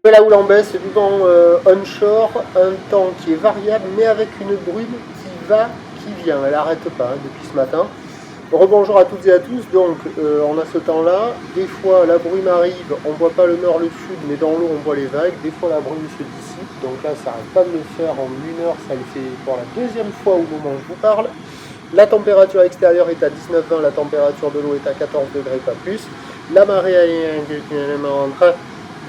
La houle en baisse, du vent onshore, un temps qui est variable, mais avec une brume qui va, qui vient. Elle n'arrête pas depuis ce matin. Rebonjour à toutes et à tous. Donc, on a ce temps-là. Des fois, la brume arrive, on ne voit pas le nord, le sud, mais dans l'eau, on voit les vagues. Des fois, la brume se dissipe. Donc là, ça n'arrête pas de le faire en 1 heure. Ça le fait pour la deuxième fois au moment où je vous parle. La température extérieure est à 19,20, la température de l'eau est à 14 degrés, pas plus. La marée est en train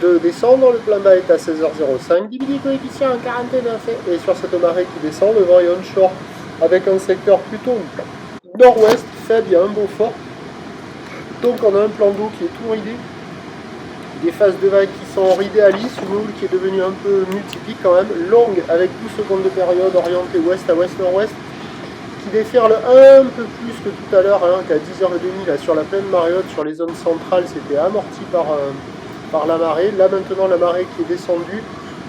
de descendre, le plein bas est à 16h05, divisé coefficient à 49, et sur cette marée qui descend, le vent est onshore avec un secteur plutôt nord-ouest, faible, il y a un beau fort. Donc on a un plan d'eau qui est tout ridé, des phases de vagues qui sont ridées à lisse, une houle qui est devenue un peu multiplique quand même, longue avec 12 secondes de période orientée ouest à ouest-nord-ouest, qui déferle un peu plus que tout à l'heure, qu'à 10h30 là, sur la plaine marée haute, sur les zones centrales, c'était amorti par la marée. Là maintenant, la marée qui est descendue,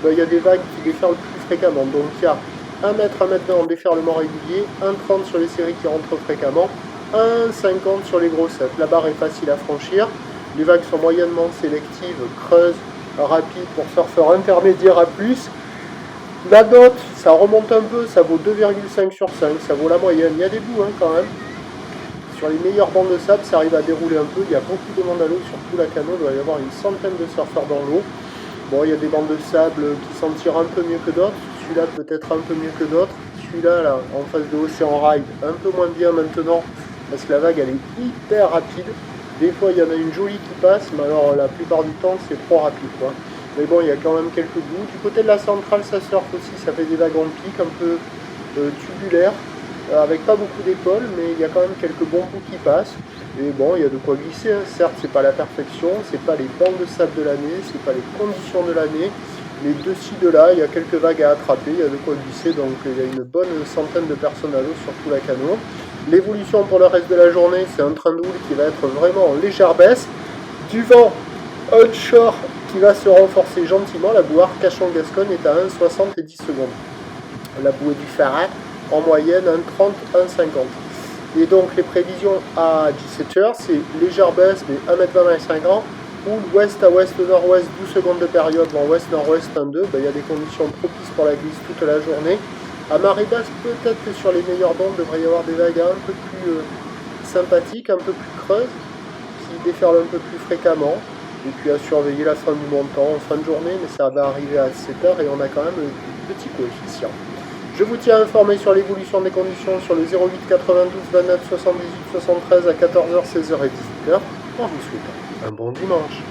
il y a des vagues qui déferlent plus fréquemment. Donc il y a 1 mètre, 1 mètre 20 en déferlement régulier, 1,30 sur les séries qui rentrent fréquemment, 1,50 sur les grossettes. La barre est facile à franchir. Les vagues sont moyennement sélectives, creuses, rapides pour surfeurs intermédiaires à plus. La note, ça remonte un peu, ça vaut 2,5 sur 5, ça vaut la moyenne. Il y a des bouts quand même. Sur les meilleurs bancs de sable, ça arrive à dérouler un peu. Il y a beaucoup de monde à l'eau, surtout la Cano. Il doit y avoir une centaine de surfeurs dans l'eau. Bon, il y a des bancs de sable qui s'en tirent un peu mieux que d'autres. Celui-là peut-être un peu mieux que d'autres. Celui-là, là, en face de Océan Ride, un peu moins bien maintenant, parce que la vague, elle est hyper rapide. Des fois, il y en a une jolie qui passe, mais alors la plupart du temps, c'est trop rapide, quoi. Mais bon, il y a quand même quelques bouts. Du côté de la centrale, ça surfe aussi, ça fait des vagues en pic, un peu tubulaires, avec pas beaucoup d'épaules, mais il y a quand même quelques bons bouts qui passent. Et bon, il y a de quoi glisser, hein. Certes, c'est pas la perfection, c'est pas les bancs de sable de l'année, c'est pas les conditions de l'année, mais de ci, de là, il y a quelques vagues à attraper, il y a de quoi glisser, donc il y a une bonne centaine de personnes à l'eau sur tout la Cano. L'évolution pour le reste de la journée, c'est un train de houle qui va être vraiment en légère baisse. Du vent onshore qui va se renforcer gentiment. La bouée Arcachon-Gascogne est à 1,60 et 10 secondes. La bouée du Farah, en moyenne, 1,30, 1,50. Et donc les prévisions à 17h, c'est légère baisse, mais 1,20 m 50. Houle ouest à ouest, nord-ouest, 12 secondes de période, vent ouest-nord-ouest 1,2. Il y a des conditions propices pour la glisse toute la journée. À marée basse, peut-être que sur les meilleurs bancs, il devrait y avoir des vagues un peu plus sympathiques, un peu plus creuses, qui déferlent un peu plus fréquemment. Et puis à surveiller la fin du montant en fin de journée, mais ça va arriver à 7h et on a quand même un petit coefficient. Je vous tiens informé sur l'évolution des conditions sur le 08 92 29 78 73 à 14h, 16h et 18h, en vous souhaitant un bon dimanche.